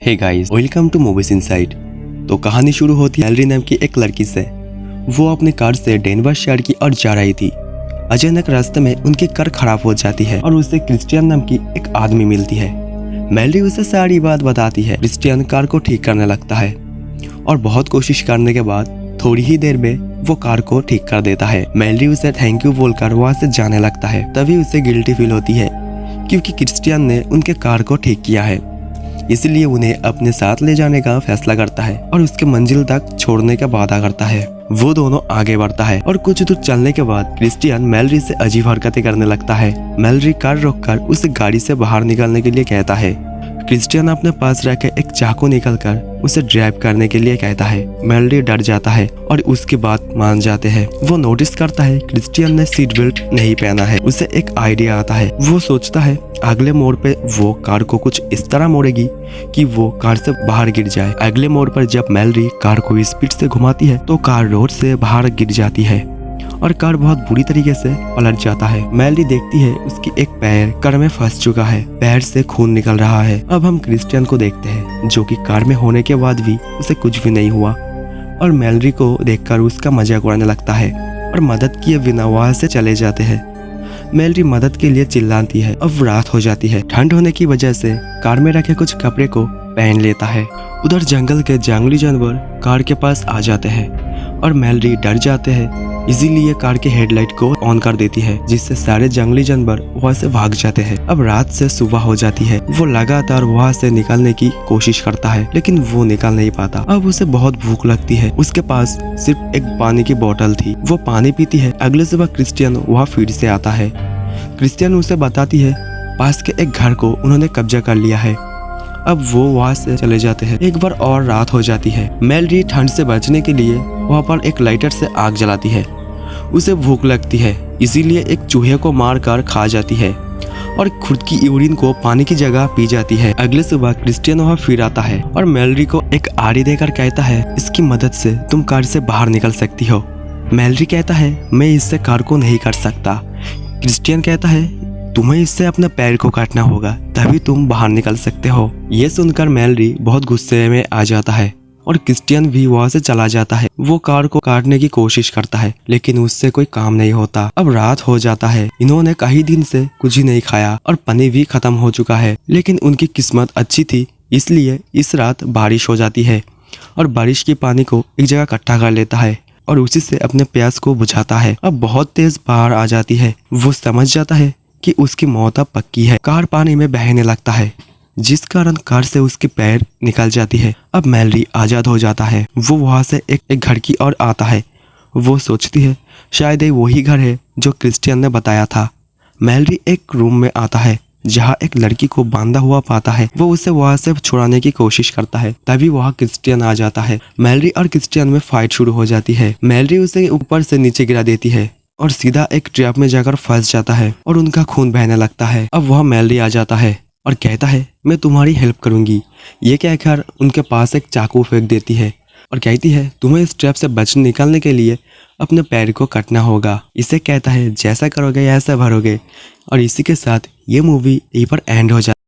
Hey guys, welcome to Movies Inside. तो कहानी शुरू होती है मेलरी नाम की एक लड़की से। वो अपनी कार से डेनवर शहर की ओर जा रही थी। अचानक रास्ते में उनकी कार खराब हो जाती है और उसे क्रिस्टियन नाम की एक आदमी मिलती है। मेलरी उसे सारी बात बताती है। क्रिस्टियन कार को ठीक करने लगता है और बहुत कोशिश करने के बाद थोड़ी ही देर में वो कार को ठीक कर देता है। मेलरी उसे थैंक यू बोलकर वहाँ से जाने लगता है। तभी उसे गिल्टी फील होती है क्योंकि क्रिस्टियन ने उनके कार को ठीक किया है, इसलिए उन्हें अपने साथ ले जाने का फैसला करता है और उसके मंजिल तक छोड़ने का वादा करता है। वो दोनों आगे बढ़ता है और कुछ दूर चलने के बाद क्रिस्टियन मेलरी से अजीब हरकतें करने लगता है। मेलरी कार रोककर उसे गाड़ी से बाहर निकलने के लिए कहता है। क्रिस्टियन अपने पास रखे एक चाकू निकलकर उसे ड्राइव करने के लिए कहता है। मेलरी डर जाता है और उसकी बात मान जाते हैं। वो नोटिस करता है क्रिस्टियन ने सीट बेल्ट नहीं पहना है। उसे एक आइडिया आता है। वो सोचता है अगले मोड़ पे वो कार को कुछ इस तरह मोड़ेगी कि वो कार से बाहर गिर जाए। अगले मोड़ पर जब मेलरी कार को स्पीड से घुमाती है तो कार रोड से बाहर गिर जाती है और कार बहुत बुरी तरीके से पलट जाता है। मेलरी देखती है उसकी एक पैर कार में फंस चुका है, पैर से खून निकल रहा है। अब हम क्रिस्टियन को देखते हैं जो कि कार में होने के बाद भी उसे कुछ भी नहीं हुआ और मेलरी को देखकर उसका मजाक उड़ाने लगता है और मदद किए बिना वहां से चले जाते हैं। मेलरी मदद के लिए चिल्लाती है। अब रात हो जाती है। ठंड होने की वजह से कार में रखे कुछ कपड़े को पहन लेता है। उधर जंगल के जंगली जानवर कार के पास आ जाते हैं और मेलरी डर जाते हैं, इसीलिए कार के हेडलाइट को ऑन कर देती है जिससे सारे जंगली जानवर वहां से भाग जाते हैं। अब रात से सुबह हो जाती है। वो लगातार वहां से निकलने की कोशिश करता है लेकिन वो निकल नहीं पाता। अब उसे बहुत भूख लगती है। उसके पास सिर्फ एक पानी की बोतल थी। वो पानी पीती है। अगले सुबह क्रिस्टियन वहाँ फिर से आता है। क्रिस्टियन उसे बताती है पास के एक घर को उन्होंने कब्जा कर लिया है। अब वो वहाँ से चले जाते हैं। एक बार और रात हो जाती है। मेलरी ठंड से बचने के लिए वहाँ पर एक लाइटर से आग जलाती है। उसे भूख लगती है, इसीलिए एक चूहे को मार कर खा जाती है और खुद की यूरिन को पानी की जगह पी जाती है। अगले सुबह क्रिस्टियन वहाँ फिर आता है और मेलरी को एक आरी देकर कहता है इसकी मदद से तुम कार से बाहर निकल सकती हो। मेलरी कहता है मैं इससे कार को नहीं कर सकता। क्रिस्टियन कहता है तुम्हें इससे अपने पैर को काटना होगा तभी तुम बाहर निकल सकते हो। ये सुनकर मेलरी बहुत गुस्से में आ जाता है और क्रिस्टियन भी वहाँ से चला जाता है। वो कार को काटने की कोशिश करता है लेकिन उससे कोई काम नहीं होता। अब रात हो जाता है। इन्होंने कई दिन से कुछ ही नहीं खाया और पानी भी खत्म हो चुका है, लेकिन उनकी किस्मत अच्छी थी इसलिए इस रात बारिश हो जाती है और बारिश के पानी को एक जगह इकट्ठा कर लेता है और उसी से अपने प्यास को बुझाता है। अब बहुत तेज बाढ़ आ जाती है। वो समझ जाता है कि उसकी मौत अब पक्की है। कार पानी में बहने लगता है जिस कारण कार से उसके पैर निकल जाती है। अब मेलरी आजाद हो जाता है। वो वहां से एक घर की ओर आता है। वो सोचती है शायद ये वही घर है जो क्रिस्टियन ने बताया था। मेलरी एक रूम में आता है जहाँ एक लड़की को बांधा हुआ पाता है। वो उसे वहां से छुड़ाने की कोशिश करता है, तभी वहाँ क्रिस्टियन आ जाता है। मेलरी और क्रिस्टियन में फाइट शुरू हो जाती है। मेलरी उसे ऊपर से नीचे गिरा देती है और सीधा एक ट्रैप में जाकर फंस जाता है और उनका खून बहने लगता है। अब वह मेलरी आ जाता है और कहता है मैं तुम्हारी हेल्प करूंगी। ये कहकर उनके पास एक चाकू फेंक देती है और कहती है तुम्हें इस ट्रैप से बचने निकलने के लिए अपने पैर को काटना होगा। इसे कहता है जैसा करोगे ऐसा भरोगे। और इसी के साथ ये मूवी यहीं पर एंड हो जाती है।